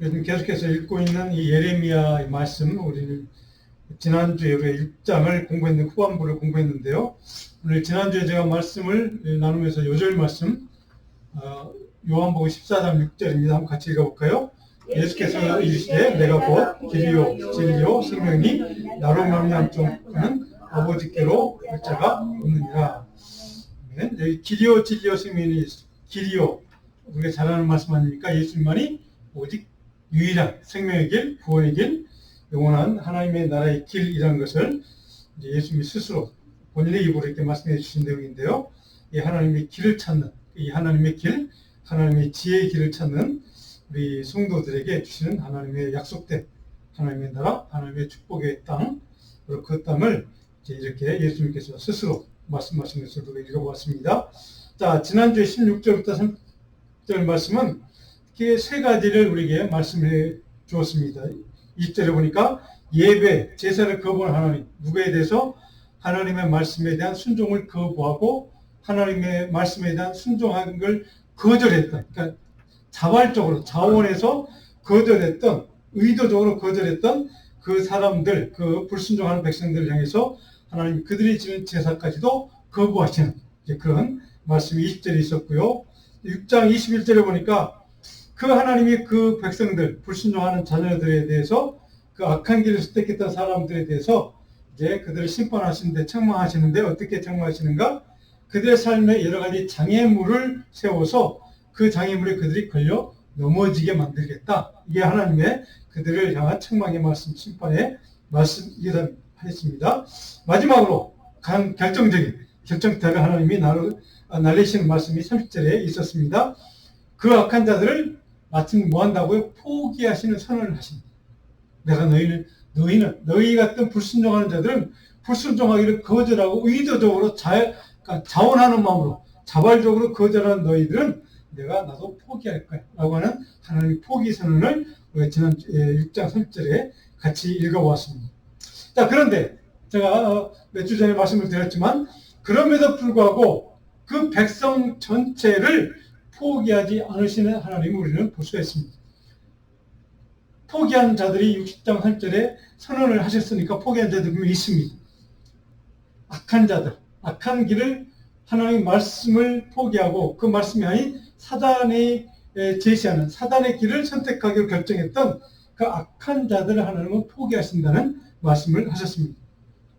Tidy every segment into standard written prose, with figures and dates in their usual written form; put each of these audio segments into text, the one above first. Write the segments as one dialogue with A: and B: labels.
A: 요즘 계속해서 읽고 있는 이 예레미야의 말씀, 우리는 지난주에 우리 6장을 공부했는데, 후반부를 공부했는데요. 오늘 지난주에 제가 말씀을 나누면서 요절 말씀, 요한복음 14장 6절입니다. 한번 같이 읽어볼까요? 예수께서 이르시되 내가 곧 길이요 진리요 생명이 나로 말미암 자는 아버지께로 갈 자가 없느니라. 여기 길이요 진리요 생명이 길이요, 우리가 잘 아는 말씀 아닙니까? 예수님만이 오직 유일한 생명의 길, 구원의 길, 영원한 하나님의 나라의 길이라는 것을 이제 예수님이 스스로 본인의 입으로 이렇게 말씀해 주신 내용인데요. 이 하나님의 길을 찾는, 이 하나님의 길, 하나님의 지혜의 길을 찾는 우리 성도들에게 주시는 하나님의 약속된 하나님의 나라, 하나님의 축복의 땅, 그리고 그 땅을 이제 이렇게 예수님께서 스스로 말씀하신 것을 우리가 읽어보았습니다. 자, 지난주에 16절부터 3절 말씀은 이렇게 세 가지를 우리에게 말씀해 주었습니다. 20절에 보니까 예배, 제사를 거부한 하나님, 누구에 대해서 하나님의 말씀에 대한 순종을 거부하고 하나님의 말씀에 대한 순종하는 걸 거절했던, 그러니까 자발적으로 자원해서 거절했던, 의도적으로 거절했던 그 사람들, 그 불순종하는 백성들을 향해서 하나님 그들이 지는 제사까지도 거부하시는 그런 말씀이 20절에 있었고요. 6장 21절에 보니까 그 하나님이 그 백성들, 불순종하는 자녀들에 대해서 그 악한 길을 선택했던 사람들에 대해서 이제 그들을 심판하시는데, 책망하시는데 어떻게 책망하시는가? 그들의 삶에 여러 가지 장애물을 세워서 그 장애물에 그들이 걸려 넘어지게 만들겠다. 이게 하나님의 그들을 향한 책망의 말씀, 심판의 말씀이었습니다. 마지막으로 가장 결정타를 하나님이 날리시는 말씀이 30절에 있었습니다. 그 악한 자들을 마침 뭐 한다고요? 포기하시는 선언을 하십니다. 내가 너희 같은 불순종하는 자들은 불순종하기를 거절하고 의도적으로 자원하는 마음으로 자발적으로 거절하는 너희들은 내가 나도 포기할 거야 라고 하는 하나님의 포기 선언을 우리가 지난 6장 3절에 같이 읽어보았습니다. 자, 그런데 제가 몇 주 전에 말씀을 드렸지만 그럼에도 불구하고 그 백성 전체를 포기하지 않으시는 하나님을 우리는 볼 수가 있습니다. 포기한 자들이 60장 3절에 선언을 하셨으니까 포기한 자들이 분명히 있습니다. 악한 자들, 악한 길을 하나님의 말씀을 포기하고 그 말씀이 아닌 사단이 제시하는 사단의 길을 선택하기로 결정했던 그 악한 자들을 하나님은 포기하신다는 말씀을 하셨습니다.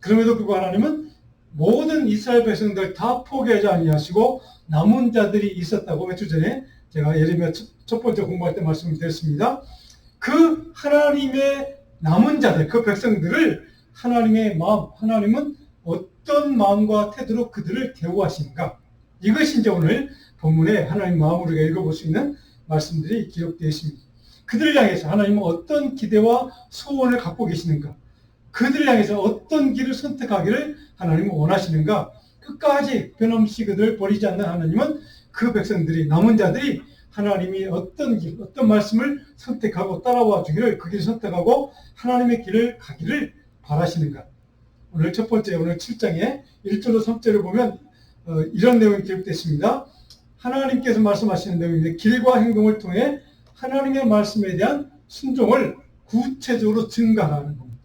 A: 그럼에도 불구하고 하나님은 모든 이스라엘 백성들 다 포기하지 아니하시고 남은 자들이 있었다고 몇 주 전에 제가 예레미야 첫 번째 공부할 때 말씀을 드렸습니다. 그 하나님의 남은 자들, 그 백성들을 하나님의 마음, 하나님은 어떤 마음과 태도로 그들을 대우하시는가? 이것이 이제 오늘 본문에 하나님 마음으로 우리가 읽어볼 수 있는 말씀들이 기록되어 있습니다. 그들을 향해서 하나님은 어떤 기대와 소원을 갖고 계시는가? 그들을 향해서 어떤 길을 선택하기를 하나님은 원하시는가? 끝까지 변함없이 그들을 버리지 않는 하나님은 그 백성들이, 남은 자들이 하나님이 어떤 길, 어떤 말씀을 선택하고 따라와 주기를, 그 길을 선택하고 하나님의 길을 가기를 바라시는가? 오늘 첫 번째, 오늘 7장에 1절로 3절을 보면 이런 내용이 기록되어 있습니다. 하나님께서 말씀하시는 내용인데, 길과 행동을 통해 하나님의 말씀에 대한 순종을 구체적으로 증가하는 겁니다.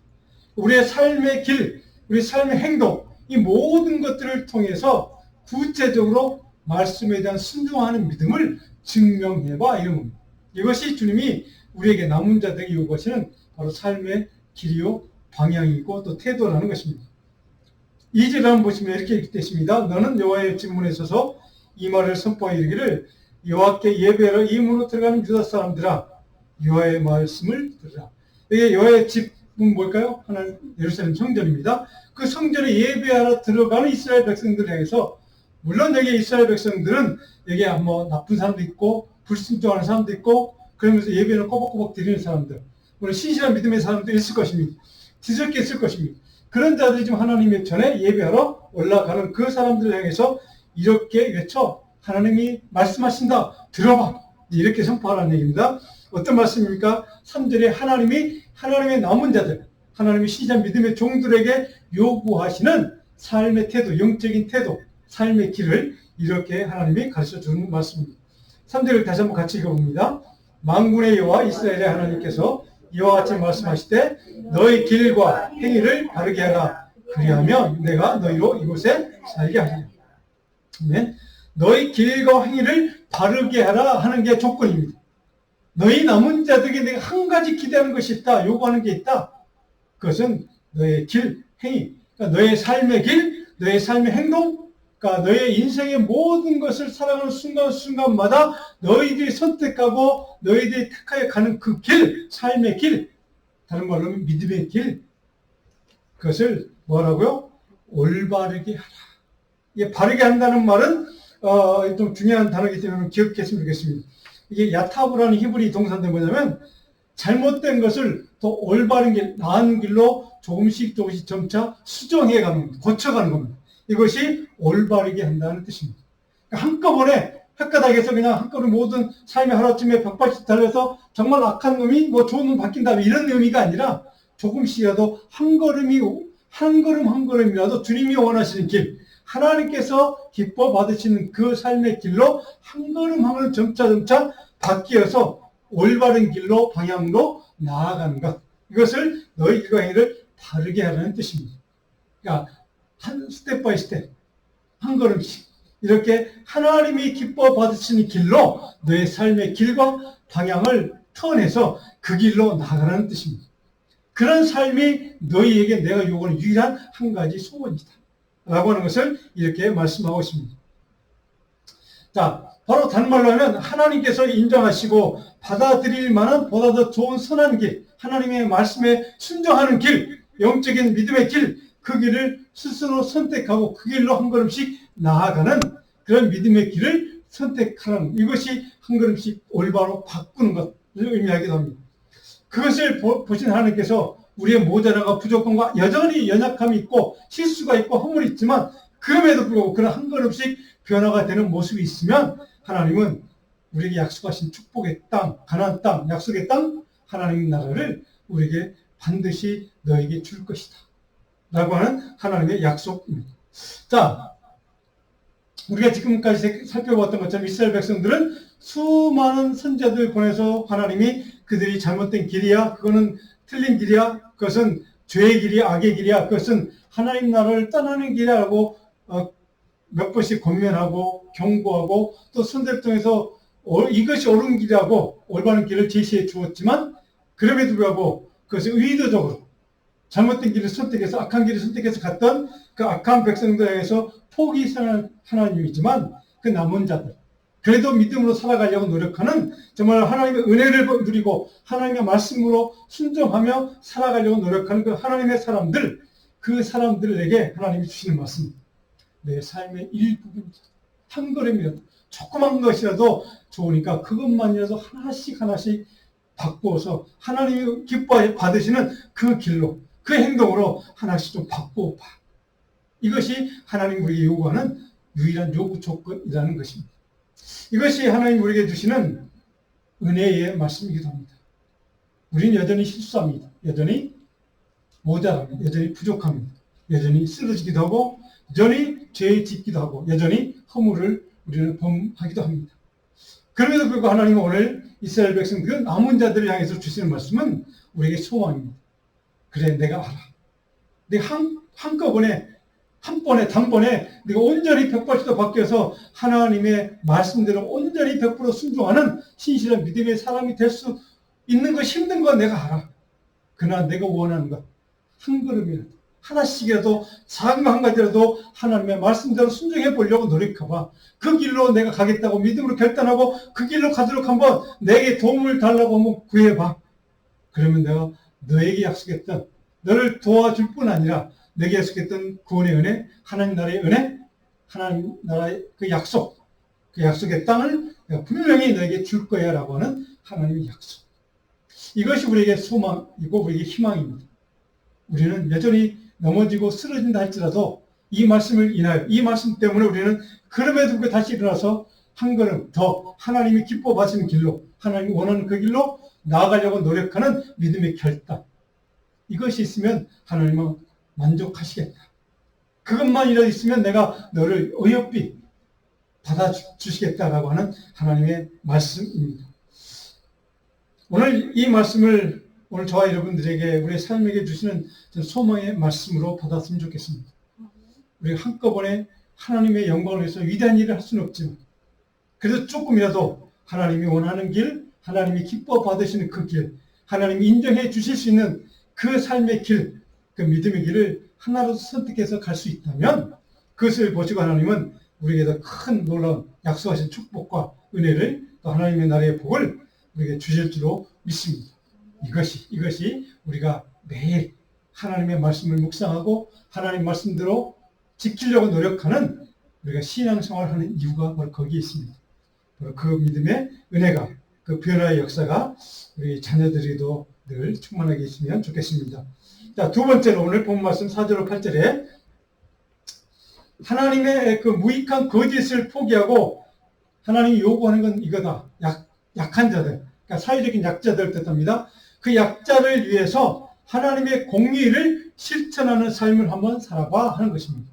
A: 우리의 삶의 길, 우리 삶의 행동, 이 모든 것들을 통해서 구체적으로 말씀에 대한 순종하는 믿음을 증명해봐, 이런 겁니다. 이것이 주님이 우리에게 남은 자들에게 요구하시는 바로 삶의 길이요, 방향이고 또 태도라는 것입니다. 2절 한번 보시면 이렇게 되어 있습니다. 너는 여호와의 집문에 서서 이 말을 선포하여 이르기를 여호와께 예배하러 이 문으로 들어가는 유다 사람들아, 여호와의 말씀을 들으라. 이게 여호와의 집은 뭘까요? 하나님 예루살렘 성전입니다. 그 성전에 예배하러 들어가는 이스라엘 백성들을 향해서, 물론 여기 이스라엘 백성들은 여기에 뭐 나쁜 사람도 있고 불순종하는 사람도 있고 그러면서 예배를 꼬박꼬박 드리는 사람들, 물론 신실한 믿음의 사람도 있을 것입니다. 뒤섞여 있을 것입니다. 그런 자들이 지금 하나님의 전에 예배하러 올라가는 그 사람들을 향해서 이렇게 외쳐, 하나님이 말씀하신다, 들어봐, 이렇게 선포하라는 얘기입니다. 어떤 말씀입니까? 3절에 하나님이 하나님의 남은 자들, 하나님의 신실한 믿음의 종들에게 요구하시는 삶의 태도, 영적인 태도, 삶의 길을 이렇게 하나님이 가르쳐 주는 말씀입니다. 3절을 다시 한번 같이 읽어봅니다. 만군의 여호와 이스라엘의 하나님께서 이와 같이 말씀하시되 너희 길과 행위를 바르게 하라. 그리하면 내가 너희로 이곳에 살게 하리라. 아멘. 너희 길과 행위를 바르게 하라 하는 게 조건입니다. 너희 남은 자들에게 내가 한 가지 기대하는 것이 있다. 요구하는 게 있다. 그것은 너의 길, 행위, 그러니까 너의 삶의 길, 너의 삶의 행동, 그러니까 너의 인생의 모든 것을 살아가는 순간순간마다 너희들이 선택하고 너희들이 택하여 가는 그 길, 삶의 길, 다른 말로 하면 믿음의 길, 그것을 뭐라고요? 올바르게 하라. 이게 바르게 한다는 말은 좀 중요한 단어이기 때문에 기억했으면 좋겠습니다. 이게 야타브라는 히브리 동사인데 뭐냐면 잘못된 것을 더 올바른 길, 나은 길로 조금씩 점차 수정해 가는 겁니다. 고쳐가는 겁니다. 이것이 올바르게 한다는 뜻입니다. 그러니까 한꺼번에 헷가닥에서 그냥 한꺼번에 모든 삶의 하루아침에 180 달려서 정말 악한 놈이 뭐 좋은 놈 바뀐다 이런 의미가 아니라 조금씩이라도 한 걸음이라도 주님이 원하시는 길, 하나님께서 기뻐 받으시는 그 삶의 길로 한 걸음 점차 바뀌어서 올바른 길로 방향으로 나아가는 것. 이것을 너희 길과 행위를 바르게 하라는 뜻입니다. 그러니까 한 스텝 바이 스텝, 한 걸음씩 이렇게 하나님이 기뻐 받으시는 길로 너의 삶의 길과 방향을 턴해서 그 길로 나아가라는 뜻입니다. 그런 삶이 너희에게 내가 요구하는 유일한 한 가지 소원이다. 라고 하는 것을 이렇게 말씀하고 있습니다. 자, 바로 다른 말로 하면 하나님께서 인정하시고 받아들일 만한 보다 더 좋은 선한 길, 하나님의 말씀에 순종하는 길, 영적인 믿음의 길, 그 길을 스스로 선택하고 그 길로 한 걸음씩 나아가는 그런 믿음의 길을 선택하는 이것이 한 걸음씩 올바로 바꾸는 것을 의미하기도 합니다. 그것을 보신 하나님께서 우리의 모자라가 부족함과 여전히 연약함이 있고 실수가 있고 허물이 있지만 그럼에도 불구하고 그런 한 걸음씩 변화가 되는 모습이 있으면 하나님은 우리에게 약속하신 축복의 땅, 가나안 땅, 약속의 땅, 하나님 나라를 우리에게 반드시 너에게 줄 것이다. 라고 하는 하나님의 약속입니다. 자, 우리가 지금까지 살펴봤던 것처럼 이스라엘 백성들은 수많은 선지자들 보내서 하나님이 그들이 잘못된 길이야, 그거는 틀린 길이야, 그것은 죄의 길이야, 악의 길이야, 그것은 하나님 나라를 떠나는 길이라고 몇 번씩 권면하고 경고하고 또 선대를 통해서 이것이 옳은 길이라고 올바른 길을 제시해 주었지만 그럼에도 불구하고 그것을 의도적으로 잘못된 길을 선택해서 악한 길을 선택해서 갔던 그 악한 백성들에게서 포기하는 하나님이지만 그 남은 자들 그래도 믿음으로 살아가려고 노력하는 정말 하나님의 은혜를 누리고 하나님의 말씀으로 순종하며 살아가려고 노력하는 그 하나님의 사람들 그 사람들에게 하나님이 주시는 말씀 내 삶의 일부분 한 걸음이라도 조그만 것이라도 좋으니까 그것만이라도 하나씩 바꾸어서 하나님이 기뻐 받으시는 그 길로 그 행동으로 하나씩 좀 바꾸어봐. 이것이 하나님 우리에게 요구하는 유일한 요구 조건이라는 것입니다. 이것이 하나님 우리에게 주시는 은혜의 말씀이기도 합니다. 우리는 여전히 실수합니다. 여전히 모자랍니다. 여전히 부족합니다. 여전히 쓰러지기도 하고 여전히 죄에 짓기도 하고 여전히 허물을 우리는 범하기도 합니다. 그럼에도 불구하고 하나님은 오늘 이스라엘 백성 그 남은 자들을 향해서 주시는 말씀은 우리에게 소망입니다. 그래 내가 알아. 내가 한꺼번에 한 번에 단번에 네가 온전히 180도 바뀌어서 하나님의 말씀대로 온전히 100% 순종하는 신실한 믿음의 사람이 될 수 있는 것 힘든 건 내가 알아. 그러나 내가 원하는 것 한 걸음이라도 하나씩이라도 작은 한 가지라도 하나님의 말씀대로 순종해 보려고 노력해봐. 그 길로 내가 가겠다고 믿음으로 결단하고 그 길로 가도록 한번 내게 도움을 달라고 한번 구해봐. 그러면 내가 너에게 약속했던 너를 도와줄 뿐 아니라 내게 약속했던 구원의 은혜, 하나님 나라의 은혜, 하나님 나라의 그 약속의 땅을 내가 분명히 너에게 줄 거야 라고 하는 하나님의 약속. 이것이 우리에게 소망이고 우리에게 희망입니다. 우리는 여전히 넘어지고 쓰러진다 할지라도 이 말씀을 인하여 이 말씀 때문에 우리는 그럼에도 불구하고 다시 일어나서 한 걸음 더 하나님이 기뻐 받으시는 길로 하나님이 원하는 그 길로 나아가려고 노력하는 믿음의 결단. 이것이 있으면 하나님은 만족하시겠다. 그것만이라도 있으면 내가 너를 어여삐 받아주시겠다라고 하는 하나님의 말씀입니다. 오늘 이 말씀을 오늘 저와 여러분들에게 우리의 삶에게 주시는 소망의 말씀으로 받았으면 좋겠습니다. 우리가 한꺼번에 하나님의 영광을 위해서 위대한 일을 할 수는 없지만 그래도 조금이라도 하나님이 원하는 길, 하나님이 기뻐 받으시는 그 길, 하나님이 인정해 주실 수 있는 그 삶의 길, 그 믿음의 길을 하나로 선택해서 갈 수 있다면 그것을 보시고 하나님은 우리에게 더 큰 놀라운 약속하신 축복과 은혜를 또 하나님의 나라의 복을 우리에게 주실 줄로 믿습니다. 이것이 우리가 매일 하나님의 말씀을 묵상하고 하나님 말씀대로 지키려고 노력하는 우리가 신앙생활을 하는 이유가 바로 거기에 있습니다. 바로 그 믿음의 은혜가, 그 변화의 역사가 우리 자녀들에게도 늘 충만하게 있으면 좋겠습니다. 자, 두 번째로 오늘 본 말씀 4절로 8절에 하나님의 그 무익한 거짓을 포기하고 하나님이 요구하는 건 이거다. 약한 자들, 그러니까 사회적인 약자들을 뜻합니다. 그 약자를 위해서 하나님의 공의를 실천하는 삶을 한번 살아봐 하는 것입니다.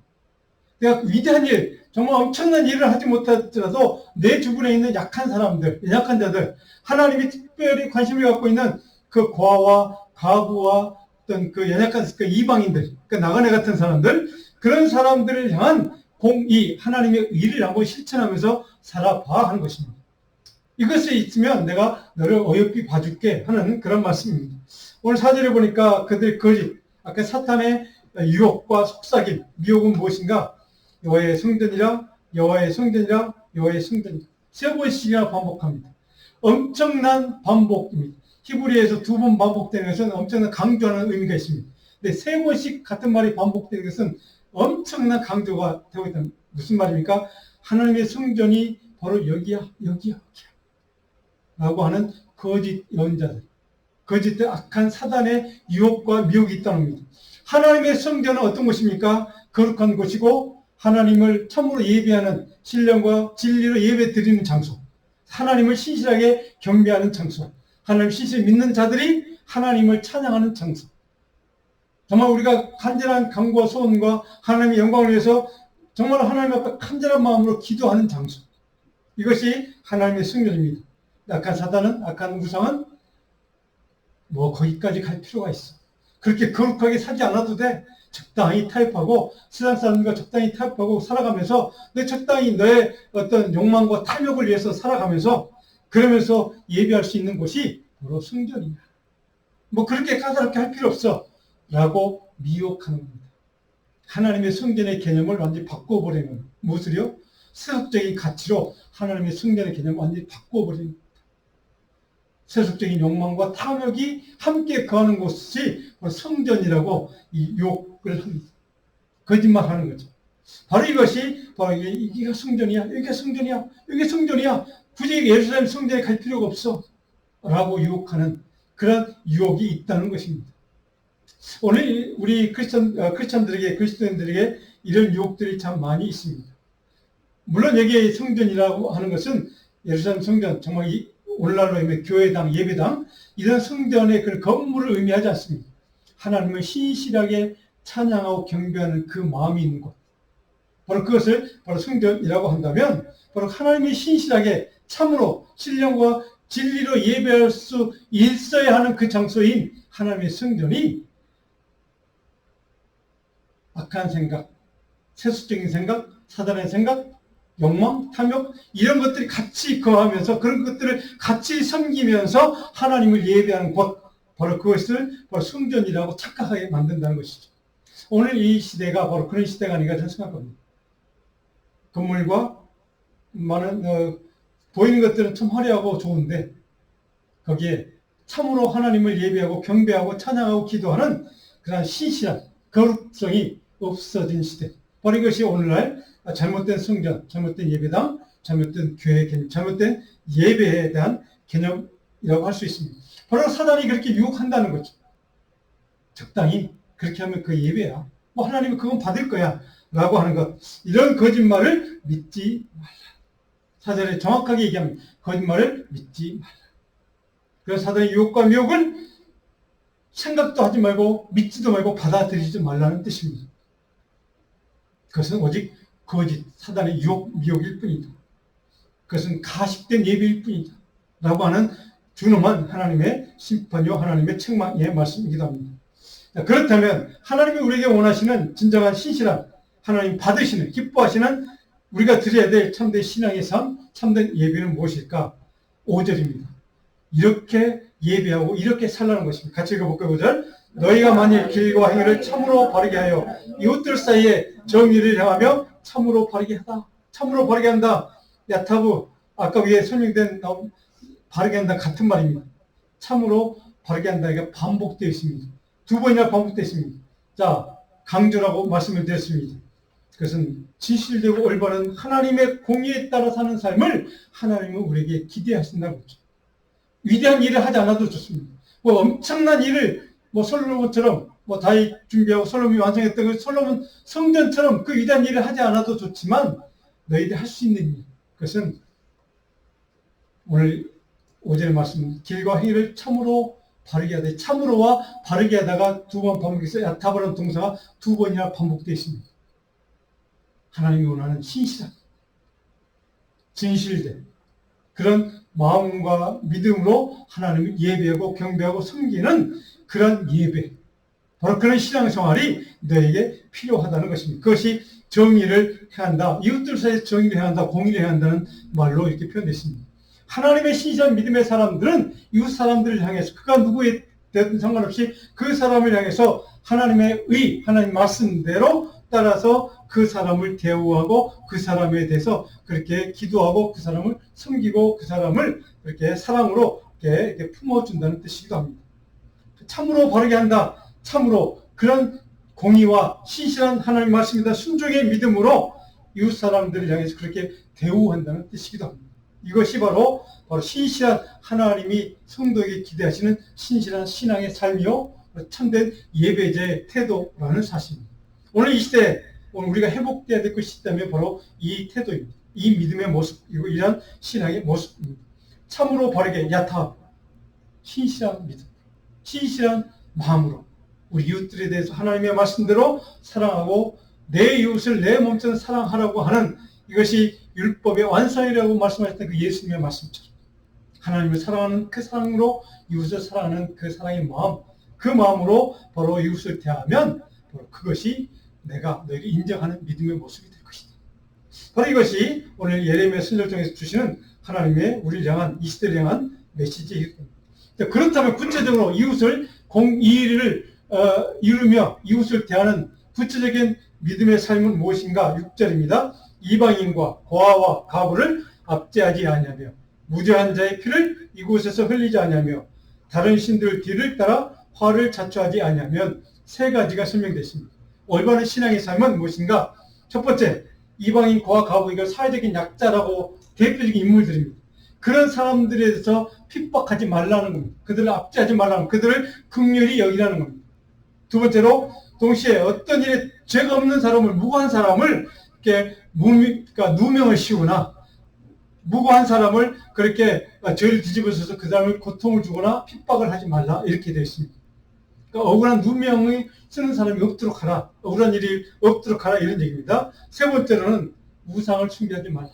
A: 내가 위대한 일, 정말 엄청난 일을 하지 못하더라도 내 주변에 있는 약한 사람들, 연약한 자들, 하나님이 특별히 관심을 갖고 있는 그 고아와 가부와 어떤 그 연약한 그 이방인들, 그 나그네 같은 사람들, 그런 사람들을 향한 공의, 하나님의 의를 한번 실천하면서 살아봐 하는 것입니다. 이것이 있으면 내가 너를 어여삐 봐줄게 하는 그런 말씀입니다. 오늘 사절에 보니까 그들의 거짓, 아까 사탄의 유혹과 속삭임, 미혹은 무엇인가? 여호와의 성전이라, 여호와의 성전이라, 여호와의 성전이라. 세 번씩이나 반복합니다. 엄청난 반복입니다. 히브리에서 두 번 반복되는 것은 엄청난 강조하는 의미가 있습니다. 근데 세 번씩 같은 말이 반복되는 것은 엄청난 강조가 되고 있다. 무슨 말입니까? 하나님의 성전이 바로 여기야, 여기야, 라고 하는 거짓 예언자들, 거짓된 악한 사단의 유혹과 미혹이 있다는 겁니다. 하나님의 성전은 어떤 곳입니까? 거룩한 곳이고 하나님을 참으로 예배하는 신령과 진리로 예배 드리는 장소, 하나님을 신실하게 경배하는 장소, 하나님 신실히 믿는 자들이 하나님을 찬양하는 장소, 정말 우리가 간절한 간구와 소원과 하나님의 영광을 위해서 정말 하나님 앞에 간절한 마음으로 기도하는 장소, 이것이 하나님의 성전입니다. 악한 사단은, 악한 우상은 뭐 거기까지 갈 필요가 있어. 그렇게 거룩하게 살지 않아도 돼. 적당히 타협하고 세상 사람들과 적당히 타협하고 살아가면서 내 적당히 너의 어떤 욕망과 탐욕을 위해서 살아가면서 그러면서 예배할 수 있는 곳이 바로 성전이야. 뭐 그렇게 까다롭게 할 필요 없어 라고 미혹하는 겁니다. 하나님의 성전의 개념을 완전히 바꿔버리는, 무엇을요? 세속적인 가치로 하나님의 성전의 개념을 완전히 바꿔버리는 겁니다. 세속적인 욕망과 탐욕이 함께 거하는 곳이 성전이라고 이 욕을 합니다. 거짓말하는 거죠. 바로 이것이 바로 이게 성전이야, 여기가 성전이야, 여기 성전이야. 굳이 예루살렘 성전에 갈 필요가 없어 라고 유혹하는 그런 유혹이 있다는 것입니다. 오늘 우리 크리스천들에게, 그리스도인들에게 이런 유혹들이 참 많이 있습니다. 물론 여기에 성전이라고 하는 것은 예루살렘 성전, 정말 오늘날로 교회당, 예배당, 이런 성전의 그 건물을 의미하지 않습니다. 하나님을 신실하게 찬양하고 경배하는 그 마음이 있는 곳. 바로 그것을 바로 성전이라고 한다면, 바로 하나님이 신실하게 참으로 신령과 진리로 예배할 수 있어야 하는 그 장소인 하나님의 성전이 악한 생각, 세속적인 생각, 사단의 생각, 욕망, 탐욕, 이런 것들이 같이 거하면서 그런 것들을 같이 섬기면서 하나님을 예배하는 곳, 바로 그것을 바로 성전이라고 착각하게 만든다는 것이죠. 오늘 이 시대가 바로 그런 시대가 아닌가 저는 생각합니다. 건물과 많은 보이는 것들은 참 화려하고 좋은데 거기에 참으로 하나님을 예배하고 경배하고 찬양하고 기도하는 그런 신실한 거룩성이 없어진 시대. 바로 이것이 오늘날 잘못된 성전, 잘못된 예배당, 잘못된 교회 개념, 잘못된 예배에 대한 개념이라고 할 수 있습니다. 바로 사단이 그렇게 유혹한다는 거죠. 적당히 그렇게 하면 그 예배야. 뭐 하나님은 그건 받을 거야. 라고 하는 것. 이런 거짓말을 믿지 말라. 사절에 정확하게 얘기합니다. 거짓말을 믿지 말라. 그래서 사단의 유혹과 미혹은 생각도 하지 말고 믿지도 말고 받아들이지 말라는 뜻입니다. 그것은 오직 거짓, 사단의 유혹, 미혹일 뿐이다. 그것은 가식된 예배일 뿐이다. 라고 하는 준엄한 하나님의 심판이요 하나님의 책망의 말씀이기도 합니다. 그렇다면 하나님이 우리에게 원하시는 진정한 신실한 하나님 받으시는 기뻐하시는 우리가 드려야 될 참된 신앙의 삶, 참된 예배는 무엇일까? 5절입니다. 이렇게 예배하고 이렇게 살라는 것입니다. 같이 읽어볼까요? 5절. 너희가 만일 길과 행위를 참으로 바르게 하여 이웃들 사이에 정의를 행하며 참으로 바르게 하다. 참으로 바르게 한다. 야타브 아까 위에 설명된 바르게 한다 같은 말입니다. 참으로 바르게 한다. 이게 반복되어 있습니다. 2번이나 반복되어 있습니다. 자, 강조라고 말씀을 드렸습니다. 그것은 진실되고 올바른 하나님의 공의에 따라 사는 삶을 하나님은 우리에게 기대하신다고 했죠. 위대한 일을 하지 않아도 좋습니다. 엄청난 일을 솔로몬처럼 다윗 준비하고 솔로몬이 완성했던 그 솔로몬 성전처럼 그 위대한 일을 하지 않아도 좋지만 너희들이 할 수 있는 일, 그것은 오늘 5절의 말씀, 길과 행위를 참으로 바르게 하되, 참으로와 바르게 하다가 2번 반복해서 야타브라는 동사가 2번이나 반복되어 있습니다. 하나님이 원하는 신실한, 진실된 그런 마음과 믿음으로 하나님을 예배하고 경배하고 섬기는 그런 예배, 바로 그런 신앙생활이 너에게 필요하다는 것입니다. 그것이 정의를 행한다, 이웃들 사이에 정의를 행한다, 공의를 행한다는 말로 이렇게 표현됐습니다. 하나님의 신실한 믿음의 사람들은 이웃 사람들을 향해서 그가 누구에 되든 상관없이 그 사람을 향해서 하나님의 의, 하나님 말씀대로 따라서 그 사람을 대우하고 그 사람에 대해서 그렇게 기도하고 그 사람을 섬기고 그 사람을 이렇게 사랑으로 이렇게 품어준다는 뜻이기도 합니다. 참으로 바르게 한다. 참으로 그런 공의와 신실한 하나님 말씀이다. 순종의 믿음으로 이웃 사람들을 향해서 그렇게 대우한다는 뜻이기도 합니다. 이것이 바로 신실한 하나님이 성도에게 기대하시는 신실한 신앙의 삶이요 참된 예배자의 태도라는 사실입니다. 오늘 이 시대 오늘 우리가 회복돼야 될 것이 있다면 바로 이 태도입니다. 이 믿음의 모습, 이런 신앙의 모습입니다. 참으로 바르게 야타, 신실한 믿음, 신실한 마음으로 우리 이웃들에 대해서 하나님의 말씀대로 사랑하고 내 이웃을 내 몸처럼 사랑하라고 하는 이것이 율법의 완성이라고 말씀하셨던 그 예수님의 말씀처럼 하나님을 사랑하는 그 사랑으로 이웃을 사랑하는 그 사랑의 마음, 그 마음으로 바로 이웃을 대하면 바로 그것이 내가 너희를 인정하는 믿음의 모습이 될 것이다. 바로 이것이 오늘 예레미야 선지자에서 주시는 하나님의 우리를 향한 이 시대를 향한 메시지입니다. 그렇다면 구체적으로 이웃을 공의를 이루며 이웃을 대하는 구체적인 믿음의 삶은 무엇인가? 6절입니다. 이방인과 고아와 가부를 압제하지 아니하며 무죄한 자의 피를 이곳에서 흘리지 아니하며 다른 신들 뒤를 따라 화를 자초하지 아니하면 세 가지가 설명됐습니다. 올바른 신앙의 삶은 무엇인가? 첫 번째, 이방인 고아 가부, 이거 사회적인 약자라고 대표적인 인물들입니다. 그런 사람들에 대해서 핍박하지 말라는 겁니다. 그들을 압제하지 말라는 겁니다. 그들을 긍휼히 여기라는 겁니다. 두 번째로 동시에 어떤 일에 죄가 없는 사람을, 무고한 사람을 이렇게 그러니까 누명을 씌우거나 무고한 사람을 그렇게 죄를 뒤집어서서 그 사람을 고통을 주거나 핍박을 하지 말라 이렇게 되어 있습니다. 그러니까 억울한 누명을 쓰는 사람이 없도록 하라, 억울한 일이 없도록 하라 이런 얘기입니다. 세 번째로는 우상을 숭배하지 말라.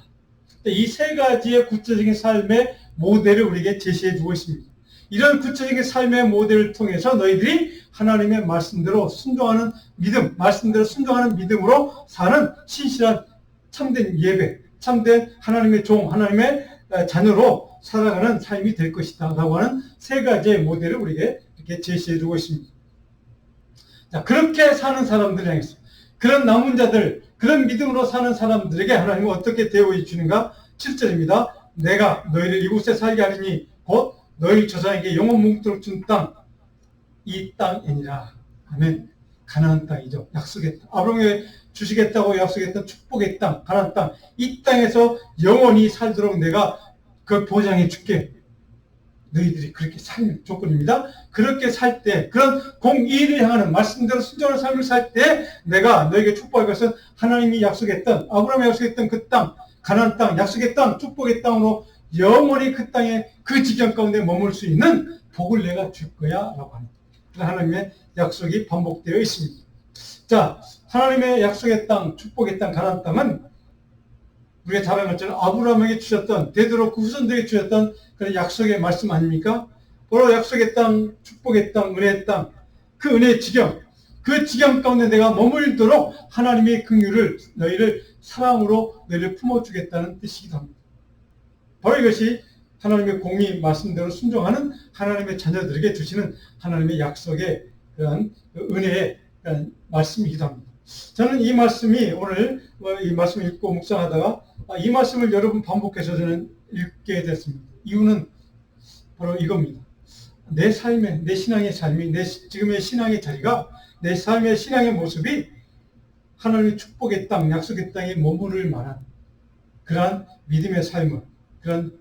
A: 이 세 가지의 구체적인 삶의 모델을 우리에게 제시해 주고 있습니다. 이런 구체적인 삶의 모델을 통해서 너희들이 하나님의 말씀대로 순종하는 믿음, 말씀대로 순종하는 믿음으로 사는 신실한 참된 예배, 참된 하나님의 종, 하나님의 자녀로 살아가는 삶이 될 것이다 라고 하는 세 가지의 모델을 우리에게 이렇게 제시해 주고 있습니다. 자, 그렇게 사는 사람들 향해서 그런 남은 자들, 그런 믿음으로 사는 사람들에게 하나님은 어떻게 대우해 주는가? 7절입니다. 내가 너희를 이곳에 살게 하리니 곧 너희 조상에게 영원 묵도록 준 땅, 이 땅이니라. 아멘. 가나안 땅이죠. 약속의 땅. 아브라함에게 주시겠다고 약속했던 축복의 땅, 가나안 땅. 이 땅에서 영원히 살도록 내가 그 보장해 줄게. 너희들이 그렇게 살 조건입니다. 그렇게 살 때, 그런 공의를 향하는 말씀대로 순종하는 삶을 살 때 내가 너에게 축복할 것은 하나님이 약속했던, 아브라함이 약속했던 그 땅, 가나안 땅, 약속의 땅, 축복의 땅으로 영원히 그 땅에 그 지경 가운데 머물 수 있는 복을 내가 줄 거야 라고 합니다. 하나님의 약속이 반복되어 있습니다. 자, 하나님의 약속의 땅, 축복의 땅, 가나안 땅은 우리가 잘 아는 것처럼 아브라함에게 주셨던, 되도록 그 후손들에게 주셨던 그런 약속의 말씀 아닙니까? 바로 약속의 땅, 축복의 땅, 은혜의 땅, 그 은혜의 지경, 그 지경 가운데 내가 머물도록 하나님의 긍휼을, 너희를 사랑으로 너희를 품어주겠다는 뜻이기도 합니다. 바로 이것이 하나님의 공의 말씀대로 순종하는 하나님의 자녀들에게 주시는 하나님의 약속의 그런 은혜의 그런 말씀이기도 합니다. 저는 이 말씀이 오늘 이 말씀을 읽고 묵상하다가 이 말씀을 여러 번 반복해서 저는 읽게 됐습니다. 이유는 바로 이겁니다. 내 삶의, 내 신앙의 삶이, 내 지금의 신앙의 자리가, 내 삶의 신앙의 모습이 하나님의 축복의 땅, 약속의 땅에 머무를 만한 그러한 믿음의 삶을, 그런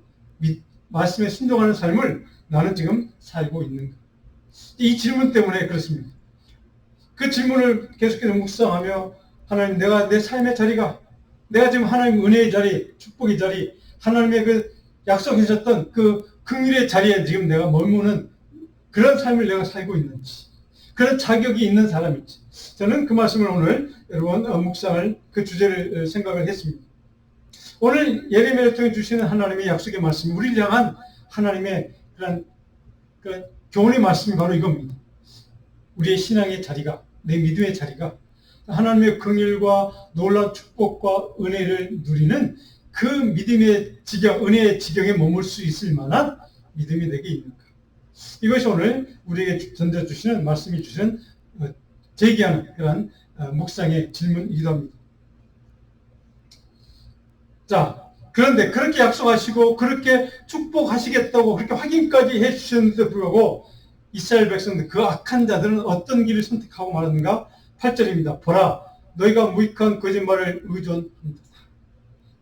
A: 말씀에 순종하는 삶을 나는 지금 살고 있는가? 이 질문 때문에 그렇습니다. 그 질문을 계속해서 묵상하며 하나님, 내가 내 삶의 자리가, 내가 지금 하나님 은혜의 자리, 축복의 자리, 하나님의 그 약속하셨던 그 긍휼의 자리에 지금 내가 머무는 그런 삶을 내가 살고 있는지, 그런 자격이 있는 사람인지, 저는 그 말씀을 오늘 여러분 묵상을, 그 주제를 생각을 했습니다. 오늘 예레미야를 통해 주시는 하나님의 약속의 말씀이 우리를 향한 하나님의 그런 교훈의 말씀이 바로 이겁니다. 우리의 신앙의 자리가, 내 믿음의 자리가 하나님의 긍휼과 놀라운 축복과 은혜를 누리는 그 믿음의 지경, 은혜의 지경에 머물 수 있을 만한 믿음이 내게 있는가? 이것이 오늘 우리에게 던져주시는 말씀이 주시는 제기하는 그런 묵상의 질문이기도 합니다. 자, 그런데 그렇게 약속하시고 그렇게 축복하시겠다고 그렇게 확인까지 해주셨는데도 불구하고 이스라엘 백성들, 그 악한 자들은 어떤 길을 선택하고 말하는가? 8절입니다. 보라, 너희가 무익한 거짓말을 의존한다.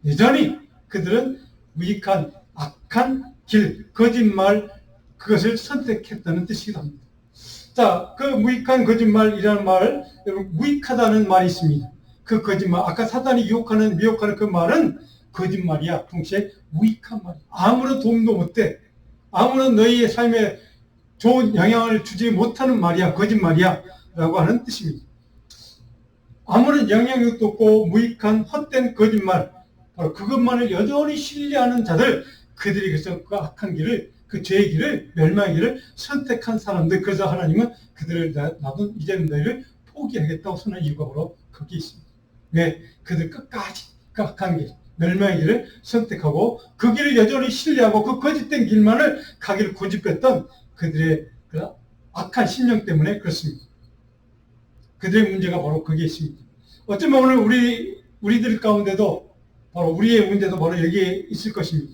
A: 여전히 그들은 무익한 악한 길, 거짓말, 그것을 선택했다는 뜻이기도 합니다. 자, 그 무익한 거짓말이라는 말, 여러분, 무익하다는 말이 있습니다. 그 거짓말, 아까 사단이 유혹하는, 미혹하는 그 말은 거짓말이야. 동시에 무익한 말이야. 아무런 도움도 못 돼. 아무런 너희의 삶에 좋은 영향을 주지 못하는 말이야. 거짓말이야. 라고 하는 뜻입니다. 아무런 영향력도 없고 무익한 헛된 거짓말, 바로 그것만을 여전히 신뢰하는 자들, 그들이 그래서 그 악한 길을, 그 죄의 길을, 멸망의 길을 선택한 사람들, 그래서 하나님은 그들을 나도 이제는 너희를 포기하겠다고 선언한 이유가 바로 거기에 있습니다. 왜? 그들 끝까지 그 악한 길, 멸망의 길을 선택하고 그 길을 여전히 신뢰하고 그 거짓된 길만을 가기를 고집했던 그들의 그 악한 심령 때문에 그렇습니다. 그들의 문제가 바로 거기에 있습니다. 어쩌면 오늘 우리들 가운데도 바로 우리의 문제도 바로 여기에 있을 것입니다.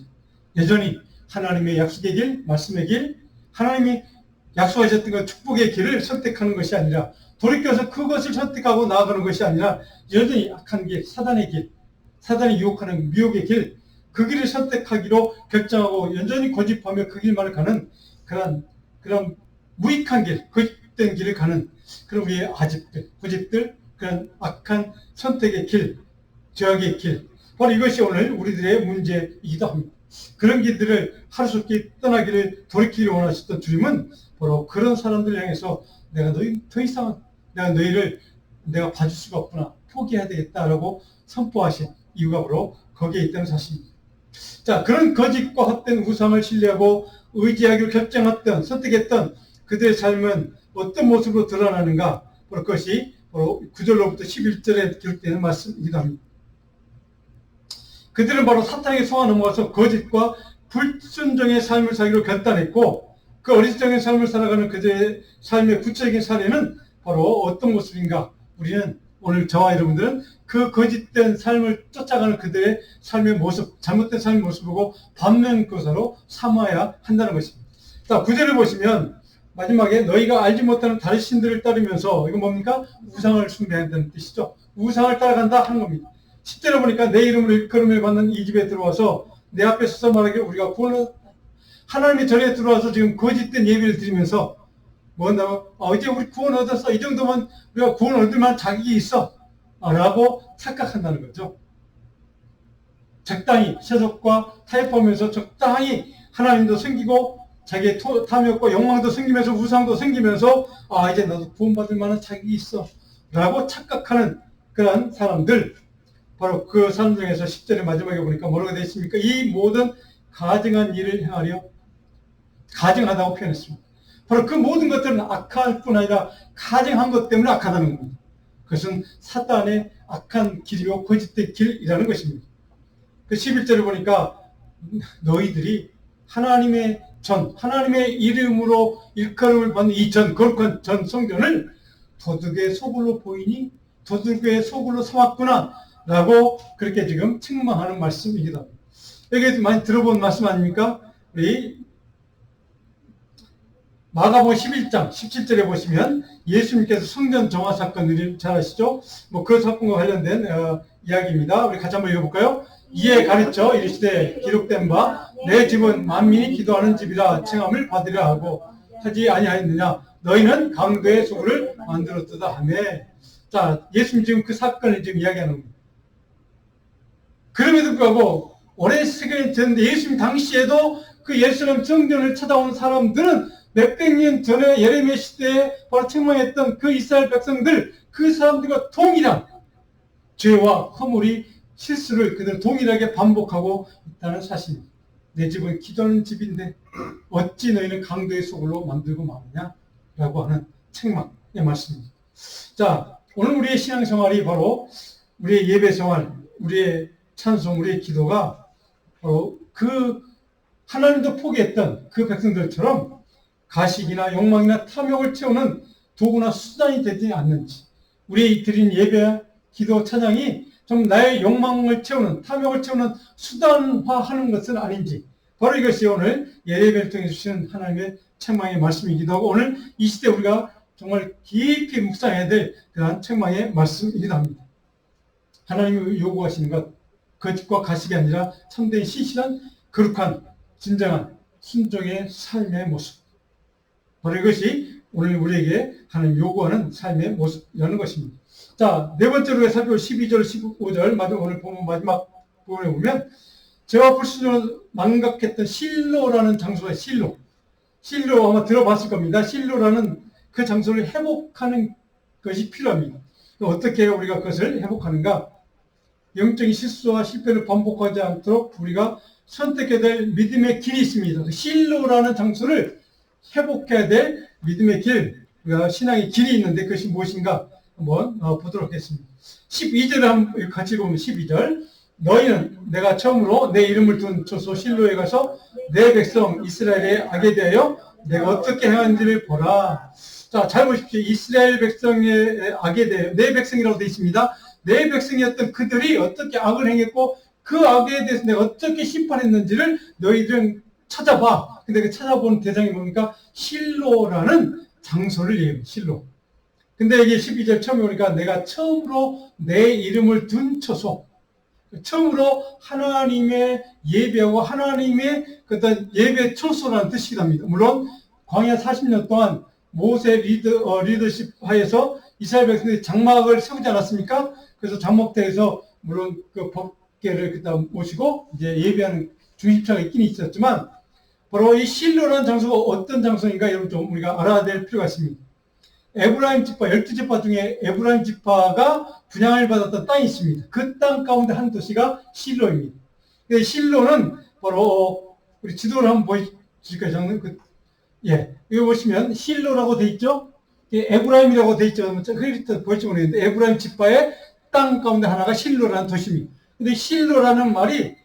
A: 여전히 하나님의 약속의 길, 말씀의 길, 하나님이 약속하셨던 그 축복의 길을 선택하는 것이 아니라 돌이켜서 그것을 선택하고 나아가는 것이 아니라 여전히 악한 길, 사단의 길, 사단이 유혹하는 미혹의 길, 그 길을 선택하기로 결정하고 여전히 고집하며 그 길만을 가는 그런 무익한 길, 거짓된 길을 가는 그런 우리의 아집들, 고집들, 그런 악한 선택의 길, 죄악의 길, 바로 이것이 오늘 우리들의 문제이기도 합니다. 그런 길들을 하루속히 떠나기를 돌이키기를 원하셨던 주님은 바로 그런 사람들을 향해서 내가 더 이상 내가 너희를 내가 봐줄 수가 없구나, 포기해야 되겠다라고 선포하신 이유가 바로 거기에 있다는 사실입니다. 자, 그런 거짓과 헛된 우상을 신뢰하고 의지하기로 결정했던, 선택했던 그들의 삶은 어떤 모습으로 드러나는가? 바로 그것이 바로 9절로부터 11절에 기록되는 말씀이기도 합니다. 그들은 바로 사탄에게 속아 넘어가서 거짓과 불순종의 삶을 살기로 결단했고, 그 어리석은 삶을 살아가는 그들의 삶의 구체적인 사례는 바로 어떤 모습인가? 우리는 오늘 저와 여러분들은 그 거짓된 삶을 쫓아가는 그들의 삶의 모습, 잘못된 삶의 모습을 보고 반면교사로 삼아야 한다는 것입니다. 자, 9절을 보시면 마지막에 너희가 알지 못하는 다른 신들을 따르면서, 이거 뭡니까? 우상을 숭배한다는 뜻이죠. 우상을 따라간다 하는 겁니다. 10절에 보니까 내 이름으로 일컬음을 받는 이 집에 들어와서 내 앞에 서서 말하기를 우리가 구원을, 하나님의 절에 들어와서 지금 거짓된 예배를 드리면서 뭐한다고? 이제 우리 구원 얻었어. 이 정도면 우리가 구원 얻을 만한 자격이 있어. 라고 착각한다는 거죠. 적당히 세속과 타협하면서 적당히 하나님도 섬기고 자기의 탐욕과 욕망도 섬기면서 우상도 섬기면서 이제 나도 구원받을 만한 자격이 있어. 라고 착각하는 그런 사람들, 바로 그 사람 중에서 10절의 마지막에 보니까 뭐라고 되어 있습니까? 이 모든 가증한 일을 행하려 가증하다고 표현했습니다. 바로 그 모든 것들은 악할 뿐 아니라 가증한 것 때문에 악하다는 겁니다. 그것은 사단의 악한 길이요 거짓된 길이라는 것입니다. 그 11절을 보니까 너희들이 하나님의 하나님의 이름으로 일컬음을 받는 이 거룩한 전 성전을 도둑의 소굴로 보이니 도둑의 소굴로 삼았구나 라고 그렇게 지금 책망하는 말씀이기도 합니다. 여기 많이 들어본 말씀 아닙니까? 우리 마가복음 11장 17절에 보시면 예수님께서 성전 정화 사건을 잘 아시죠? 그 사건과 관련된 이야기입니다. 우리 같이 한번 읽어볼까요? 이에 가르쳐 이르시되 기록된 바 내 집은 만민이 기도하는 집이라 칭함을 받으려 하고 하지 아니하였느냐? 너희는 강도의 소굴을 만들었도다 하며. 자, 예수님 지금 그 사건을 지금 이야기하는 겁니다. 그럼에도 불구하고 오랜 시간이 됐는데 예수님 당시에도 그 예루살렘 성전을 찾아온 사람들은 몇백 년 전에 예레미야 시대에 바로 책망했던 그 이스라엘 백성들, 그 사람들과 동일한 죄와 허물이 실수를 그들 동일하게 반복하고 있다는 사실입니다. 내 집은 기도하는 집인데 어찌 너희는 강도의 소굴로 만들고 마느냐? 라고 하는 책망의 말씀입니다. 자, 오늘 우리의 신앙생활이 바로 우리의 예배생활, 우리의 찬송, 우리의 기도가 바로 그 하나님도 포기했던 그 백성들처럼 가식이나 욕망이나 탐욕을 채우는 도구나 수단이 되지 않는지, 우리의 드린 예배, 기도, 찬양이 좀 나의 욕망을 채우는, 탐욕을 채우는 수단화하는 것은 아닌지, 바로 이것이 오늘 예배를 통해 주시는 하나님의 책망의 말씀이기도 하고 오늘 이 시대 우리가 정말 깊이 묵상해야 될 그러한 책망의 말씀이기도 합니다. 하나님이 요구하시는 것, 거짓과 가식이 아니라 참된 신실한 거룩한 진정한 순종의 삶의 모습, 바로 이것이 오늘 우리에게 하나님 요구하는 삶의 모습이라는 것입니다. 자, 네 번째로 살펴볼 12절, 15절, 오늘 보면 마지막 부분에 보면 저와 불순종을 망각했던 실로라는 장소가 실로 아마 들어봤을 겁니다. 실로라는 그 장소를 회복하는 것이 필요합니다. 어떻게 우리가 그것을 회복하는가? 영적인 실수와 실패를 반복하지 않도록 우리가 선택해야 될 믿음의 길이 있습니다. 그 실로라는 장소를 회복해야 될 믿음의 길, 우리가 신앙의 길이 있는데 그것이 무엇인가 한번 보도록 하겠습니다. 12절을 한번 같이 보면 12절 너희는 내가 처음으로 내 이름을 둔 초소 실로에 가서 내 백성 이스라엘의 악에 대하여 내가 어떻게 행한지를 보라. 자, 잘 보십시오. 이스라엘 백성의 악에 대하여 내 백성이라고 되어 있습니다. 내 백성이었던 그들이 어떻게 악을 행했고 그 악에 대해서 내가 어떻게 심판했는지를 너희들은 찾아봐. 근데 그 찾아보는 대상이 뭡니까? 실로라는 장소를 얘기해요. 실로. 근데 여기 12절 처음에 보니까 내가 처음으로 내 이름을 둔 처소. 처음으로 하나님의 예배하고 하나님의 어떤 예배 처소라는 뜻이기도 합니다. 물론 광야 40년 동안 모세 리더십 하에서 이스라엘 백성들이 장막을 세우지 않았습니까? 그래서 장막대에서 물론 그 법궤를 그다 모시고 이제 예배하는 중심차가 있긴 있었지만 바로 이 실로라는 장소가 어떤 장소인가 여러분 좀 우리가 알아야 될 필요가 있습니다. 에브라임 지파, 12지파 중에 에브라임 지파가 분양을 받았던 땅이 있습니다. 그 땅 가운데 한 도시가 실로입니다. 실로는 바로 우리 지도를 한번 보여주실까요? 여기 보시면 실로라고 돼 있죠? 에브라임이라고 돼 있죠? 흐릿하게 보일지 모르겠는데 에브라임 지파의 땅 가운데 하나가 실로라는 도시입니다. 근데 실로라는 말이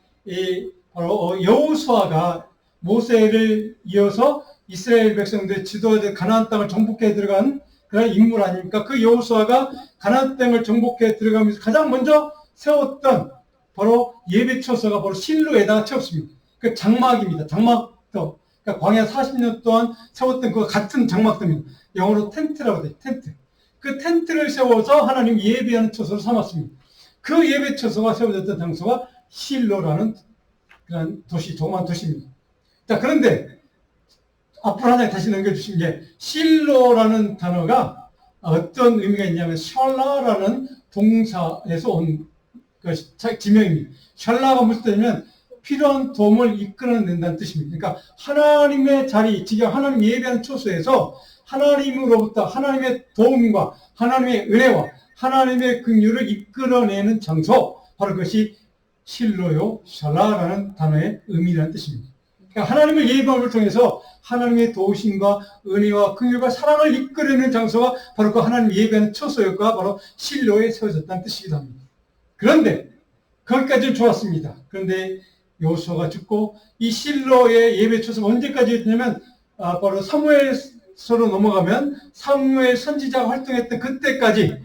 A: 바로 여호수아가 모세를 이어서 이스라엘 백성들 지도자들 가나안 땅을 정복해 들어간 그런 인물 아닙니까? 그 여호수아가 가나안 땅을 정복해 들어가면서 가장 먼저 세웠던 바로 예배 처소가 바로 실로에다가 채웠습니다. 그 장막입니다. 장막도. 그러니까 광야 40년 동안 세웠던 그 같은 장막입니다. 영어로 텐트라고 돼요. 텐트. 그 텐트를 세워서 하나님 예배하는 처소로 삼았습니다. 그 예배 처소가 세워졌던 장소가 실로라는 그런 도시, 조그만 도시입니다. 자, 그런데 앞으로 하나 다시 넘겨주신 게 실로라는 단어가 어떤 의미가 있냐면 샬라라는 동사에서 온 지명입니다. 샬라가 무슨 뜻이냐면 필요한 도움을 이끌어낸다는 뜻입니다. 그러니까 하나님의 자리, 지금 하나님 예배하는 처소에서 하나님으로부터 하나님의 도움과 하나님의 은혜와 하나님의 긍휼을 이끌어내는 장소, 바로 그것이 실로요 샬라라는 단어의 의미라는 뜻입니다. 그러니까 하나님을 예배함을 통해서 하나님의 도우심과 은혜와 긍휼과 사랑을 이끌어내는 장소가 바로 그 하나님 예배하는 처소였고 바로 실로에 세워졌다는 뜻이기도 합니다. 그런데 거기까지는 좋았습니다. 그런데 여호수아가 죽고 이 실로의 예배 처소가 언제까지였냐면 바로 사무엘서로 넘어가면 사무엘 선지자가 활동했던 그때까지,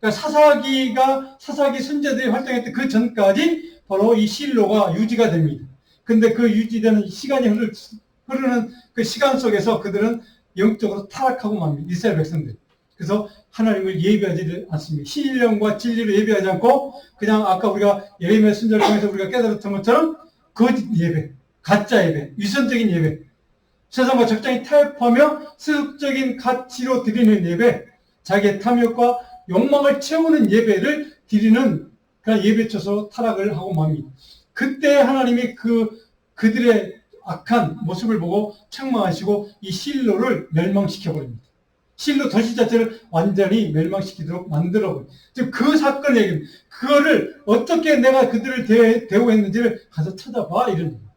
A: 그러니까 사사기 선지자들이 활동했던 그 전까지 바로 이 실로가 유지가 됩니다. 근데 그 유지되는 시간이 흐르는 그 시간 속에서 그들은 영적으로 타락하고 맙니다. 이스라엘 백성들. 그래서 하나님을 예배하지 않습니다. 신령과 진리로 예배하지 않고 그냥 아까 우리가 예레미야 선지자를 통해서 우리가 깨달았던 것처럼 거짓 예배, 가짜 예배, 위선적인 예배, 세상과 적당히 타협하며 세속적인 가치로 드리는 예배, 자기의 탐욕과 욕망을 채우는 예배를 드리는 그런 예배처로 타락을 하고 맙니다. 그때 하나님이 그들의 악한 모습을 보고 책망하시고 이 실로를 멸망시켜버립니다. 실로 도시 자체를 완전히 멸망시키도록 만들어버립니다. 즉 그 사건을 얘기합니다. 그거를 어떻게 내가 그들을 대우했는지를 가서 찾아봐 이런 얘기입니다.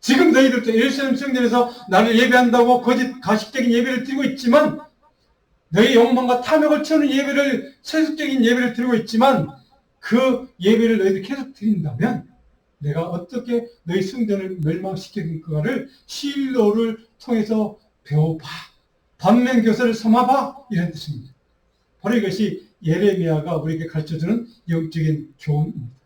A: 지금 너희들도 예루살렘 성전에서 나를 예배한다고 거짓 가식적인 예배를 드리고 있지만 너희 욕망과 탐욕을 채우는 예배를 세속적인 예배를 드리고 있지만 그 예배를 너희들이 계속 드린다면 내가 어떻게 너희 성전을 멸망시키는가를 실로를 통해서 배워봐. 반면교사를 삼아봐. 이런 뜻입니다. 바로 이것이 예레미야가 우리에게 가르쳐주는 영적인 교훈입니다.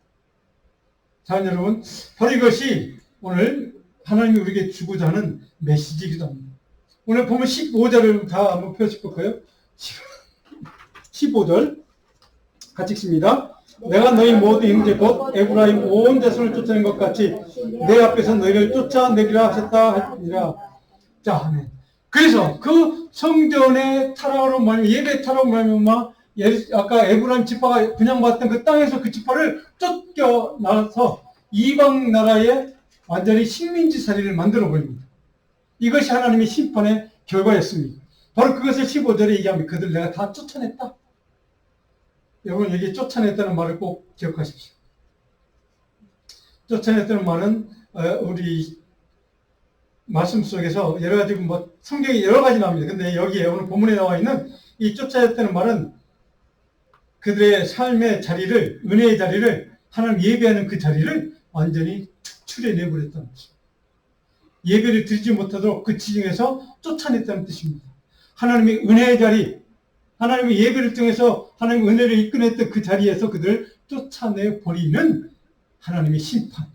A: 자, 여러분, 바로 이것이 오늘 하나님이 우리에게 주고자 하는 메시지이기도 합니다. 오늘 보면 15절을 다 한번 펴실까요? 15절 같이 읽습니다. 내가 너희 모두 임재 곧 에브라임 온 자손을 쫓아낸 것 같이 내 앞에서 너희를 쫓아내리라 하셨다 하니라. 자, 아멘. 그래서 그 성전의 타락으로 말하면 예배 타락으로 말하면 아까 에브라임 지파가 분양받았던 그 땅에서 그 지파를 쫓겨나서 이방 나라의 완전히 식민지살이를 만들어 버립니다. 이것이 하나님의 심판의 결과였습니다. 바로 그것을 15절에 얘기합니다. 그들 내가 다 쫓아냈다. 여러분 여기 쫓아냈다는 말을 꼭 기억하십시오. 쫓아냈다는 말은 우리 말씀 속에서 여러 가지 성경이 여러 가지 나옵니다. 근데 여기에 오늘 본문에 나와 있는 이 쫓아냈다는 말은 그들의 삶의 자리를, 은혜의 자리를, 하나님 예배하는 그 자리를 완전히 축출해내버렸다는 것입니다. 예배를 드리지 못하도록 그 지중에서 쫓아냈다는 뜻입니다. 하나님의 은혜의 자리, 하나님의 예배를 통해서 하나님의 은혜를 이끌어냈던 그 자리에서 그들을 쫓아내버리는 하나님의 심판.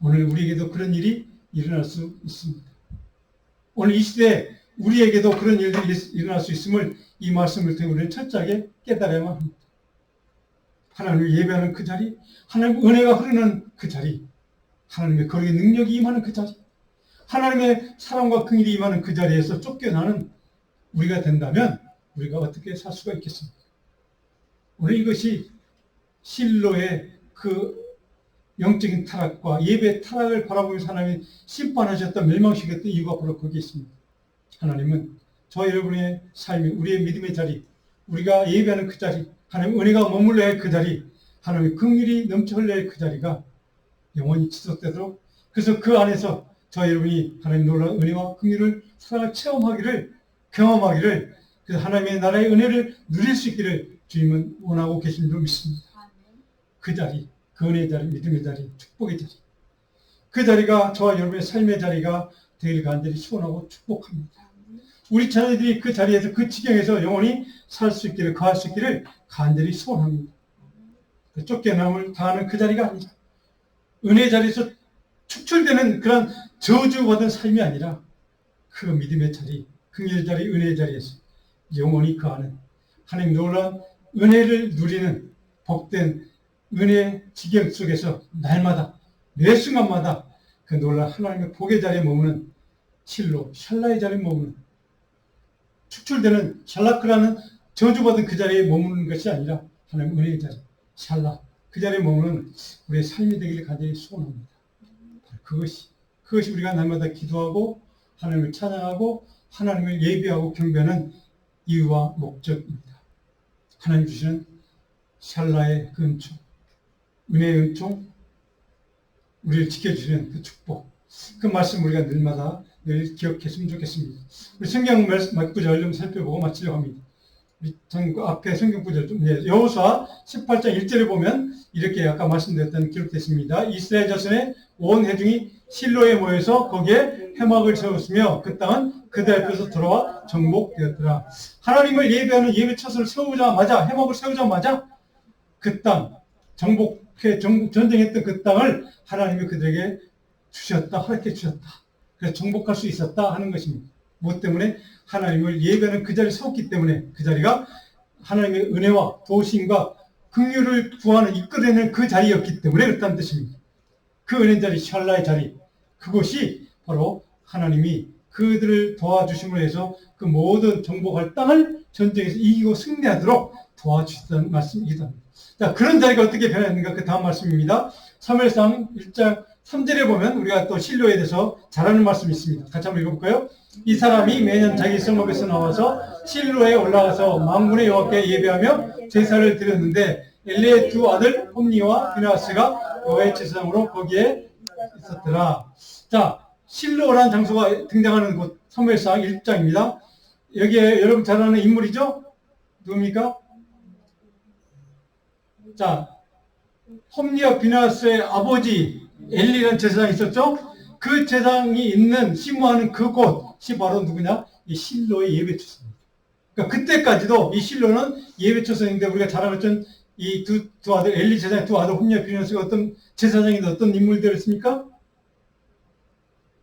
A: 오늘 우리에게도 그런 일이 일어날 수 있습니다. 오늘 이 시대에 우리에게도 그런 일들이 일어날 수 있음을 이 말씀을 통해 우리는 철저하게 깨달아야만 합니다. 하나님을 예배하는 그 자리, 하나님의 은혜가 흐르는 그 자리, 하나님의 거룩의 능력이 임하는 그 자리, 하나님의 사랑과 긍휼이 임하는 그 자리에서 쫓겨나는 우리가 된다면 우리가 어떻게 살 수가 있겠습니까? 오늘 이것이 실로의 그 영적인 타락과 예배의 타락을 바라보면서 하나님이 심판하셨던 멸망시켰던 이유가 바로 거기에 있습니다. 하나님은 저와 여러분의 삶이, 우리의 믿음의 자리, 우리가 예배하는 그 자리, 하나님의 은혜가 머물러야 할 그 자리, 하나님의 긍휼이 넘쳐 흘러야 할 그 자리가 영원히 지속되도록, 그래서 그 안에서 저와 여러분이 하나님의 놀라운 은혜와 긍휼을 사랑을 체험하기를, 경험하기를, 그래서 하나님의 나라의 은혜를 누릴 수 있기를 주님은 원하고 계신 줄 믿습니다. 그 자리, 그 은혜의 자리, 믿음의 자리, 축복의 자리, 그 자리가 저와 여러분의 삶의 자리가 되길 간절히 소원하고 축복합니다. 우리 자녀들이 그 자리에서, 그 지경에서 영원히 살 수 있기를, 거할 수 있기를 간절히 소원합니다. 쫓겨남을 당하는 그 자리가 아니라 은혜의 자리에서 축출되는 그런 저주받은 삶이 아니라 그 믿음의 자리, 긍휼의 자리, 은혜의 자리에서 영원히 거하는 하나님 놀라운 은혜를 누리는 복된 은혜의 지경 속에서 날마다 매 순간마다 그 놀라운 하나님의 복의 자리에 머무는 실로 샬라의 자리에 머무는 축출되는 샬라크라는 저주받은 그 자리에 머무는 것이 아니라 하나님 은혜의 자리 샬라 그 자리에 머무는 우리의 삶이 되기를 간절히 소원합니다. 그것이 우리가 날마다 기도하고 하나님을 찬양하고 하나님을 예배하고 경배하는 이유와 목적입니다. 하나님 주시는 샬라의 그 은총, 은혜의 은총, 우리를 지켜주는 그 축복, 그 말씀 우리가 늘마다 늘 기억했으면 좋겠습니다. 우리 성경 말씀 구절 좀 살펴보고 마치려고 합니다. 앞에 성경 구절 좀, 여호수아 18장 1절에 보면 이렇게 아까 말씀드렸던 기록됐습니다. 이스라엘 자손의 온 회중이 실로에 모여서 거기에 회막을 세웠으며 그 땅은 그들 앞에서 돌아와 정복되었더라. 하나님을 예배하는 예배 처소를 세우자마자, 회막을 세우자마자 그 땅, 전쟁했던 그 땅을 하나님이 그들에게 주셨다, 허락해 주셨다. 그래서 정복할 수 있었다 하는 것입니다. 무엇 때문에? 하나님을 예배하는 그 자리를 세웠기 때문에, 그 자리가 하나님의 은혜와 도우심과 긍휼을 구하는 이끌어내는 그 자리였기 때문에 그렇다는 뜻입니다. 그 은혜 자리, 샬라의 자리, 그것이 바로 하나님이 그들을 도와주심으로 해서 그 모든 정복할 땅을 전쟁에서 이기고 승리하도록 도와주셨다는 말씀이기도 합니다. 자, 그런 자리가 어떻게 변했는가? 그 다음 말씀입니다. 사무엘상 1장 3절에 보면 우리가 또 실로에 대해서 잘 아는 말씀이 있습니다. 같이 한번 읽어볼까요? 이 사람이 매년 자기 성읍에서 나와서 실로에 올라가서 만군의 여호와께 예배하며 제사를 드렸는데 엘리의 두 아들 홈니와 비나스가 여호와의 제사장으로 거기에 있었더라. 자, 실로라는 장소가 등장하는 곳 사무엘상 1장입니다. 여기에 여러분 잘 아는 인물이죠? 누굽니까? 자, 홈니와 비나스의 아버지 엘리라는 제사장이 있었죠? 그 제사장이 있는 시무하는 그곳이 바로 누구냐? 이 실로의 예배처소입니다. 그러니까 그때까지도 이 실로는 예배처소인데 우리가 잘 알았던 이 두 아들, 엘리 제사장의 두 아들 홈니와 비나스가 어떤 제사장인데 어떤 인물들이었습니까?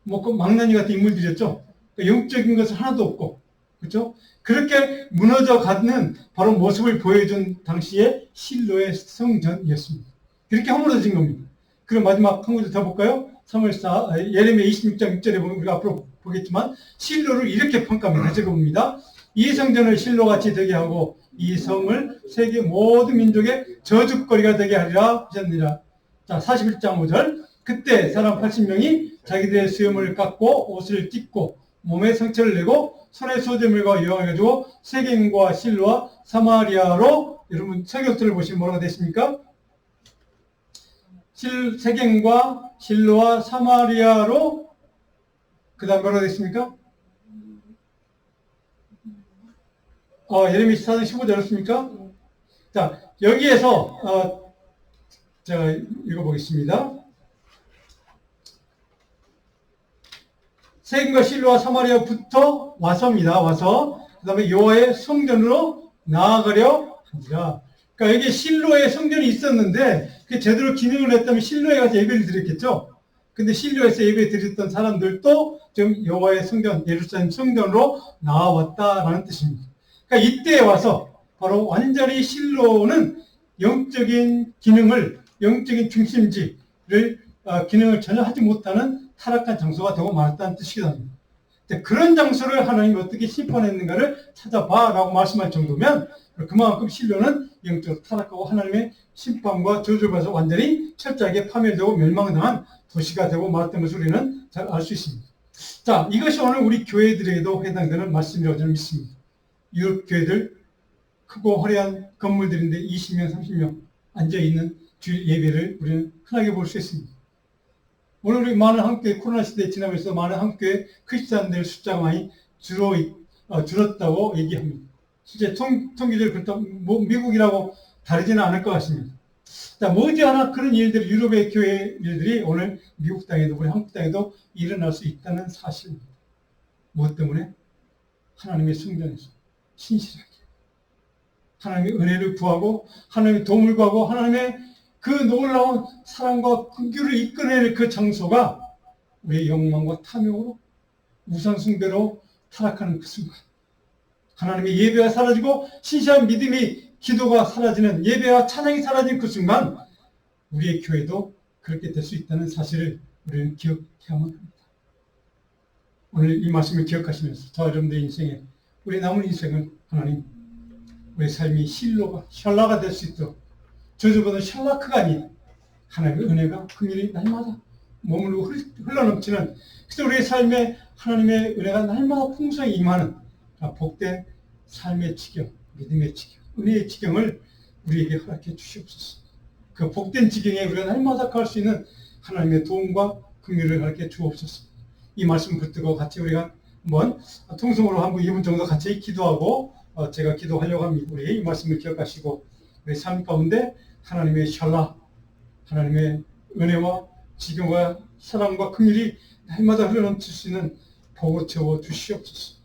A: 뭐 그 망나니 같은 인물들이었죠. 그러니까 영적인 것은 하나도 없고, 그렇죠? 그렇게 무너져 가는 바로 모습을 보여준 당시의 실로의 성전이었습니다. 그렇게 허물어진 겁니다. 그럼 마지막 한 구절 더 볼까요? 예레미야 26장 6절에 보면 우리가 앞으로 보겠지만 실로를 이렇게 평가합니다. 적어봅니다. 이 성전을 실로같이 되게 하고 이 성을 세계 모든 민족의 저주거리가 되게 하리라 하셨느니라. 자, 41장 5절. 그때 사람 80명이 자기들의 수염을 깎고 옷을 찢고 몸에 상처를 내고 손에 소재물과 여행해가지고 세겜과 실로와 사마리아로, 여러분 서격들을 보시면 뭐라고 됐습니까? 세겜과 실로와 사마리아로, 그 다음 뭐라고 됐습니까? 예레미야 14장 15절이었습니까? 자, 여기에서 제가 읽어보겠습니다. 세겜과 실로와 사마리아부터 와서입니다. 와서 그 다음에 여호와의 성전으로 나아가려 합니다. 그러니까 여기 실로의 성전이 있었는데 그게 제대로 기능을 했다면 실로에 가서 예배를 드렸겠죠. 근데 실로에서 예배 드렸던 사람들도 지금 여호와의 성전, 예루살렘 성전으로 나와왔다라는 뜻입니다. 그러니까 이때에 와서 바로 완전히 실로는 영적인 기능을, 영적인 중심지를 기능을 전혀 하지 못하는 타락한 장소가 되고 말았다는 뜻이기도 합니다. 그런 장소를 하나님이 어떻게 심판했는가를 찾아봐라고 말씀할 정도면 그만큼 실로는 영적으로 타락하고 하나님의 심판과 저주를 받아서 완전히 철저하게 파멸되고 멸망당한 도시가 되고 말았던 것을 우리는 잘 알 수 있습니다. 자, 이것이 오늘 우리 교회들에게도 해당되는 말씀이라고 저는 믿습니다. 유럽 교회들 크고 화려한 건물들인데 20명, 30명 앉아있는 주일 예배를 우리는 흔하게 볼 수 있습니다. 오늘 우리 많은 한국교회 코로나 시대에 지나면서 많은 한국교회 크리스찬들 숫자가 많이 줄었다고 얘기합니다. 실제 통계적으로 그렇다, 미국이라고 다르지는 않을 것 같습니다. 자, 머지않아 그런 일들이, 유럽의 교회 일들이 오늘 미국 땅에도 우리 한국 땅에도 일어날 수 있다는 사실입니다. 무엇 때문에? 하나님의 성전에서 신실하게 하나님의 은혜를 구하고 하나님의 도움을 구하고 하나님의 그 놀라운 사랑과 긍휼을 이끌어내는 그 장소가 우리의 욕망과 탐욕으로 우상 숭배로 타락하는 그 순간, 하나님의 예배가 사라지고 신실한 믿음이, 기도가 사라지는, 예배와 찬양이 사라진 그 순간 우리의 교회도 그렇게 될 수 있다는 사실을 우리는 기억해야만 합니다. 오늘 이 말씀을 기억하시면서 저와 여러분들의 인생에, 우리 남은 인생을 하나님, 우리의 삶이 실로가, 샬라가 될 수 있도록, 저주보다 샬라크가 아닌 하나님의 은혜가 긍휼이 날마다 머물고 흘러넘치는, 그래서 우리의 삶에 하나님의 은혜가 날마다 풍성히 임하는 복된 삶의 지경, 믿음의 지경, 은혜의 지경을 우리에게 허락해 주시옵소서. 그 복된 지경에 우리가 날마다 갈 수 있는 하나님의 도움과 긍휼을 허락해 주옵소서. 이 말씀 붙들고 같이 우리가 한번 통성으로 한번 2분 정도 같이 기도하고 제가 기도하려고 합니다. 우리 이 말씀을 기억하시고 우리 삶 가운데 하나님의 샬라, 하나님의 은혜와 지경과 사랑과 긍휼이 날마다 흘러넘칠 수 있는 복을 채워 주시옵소서.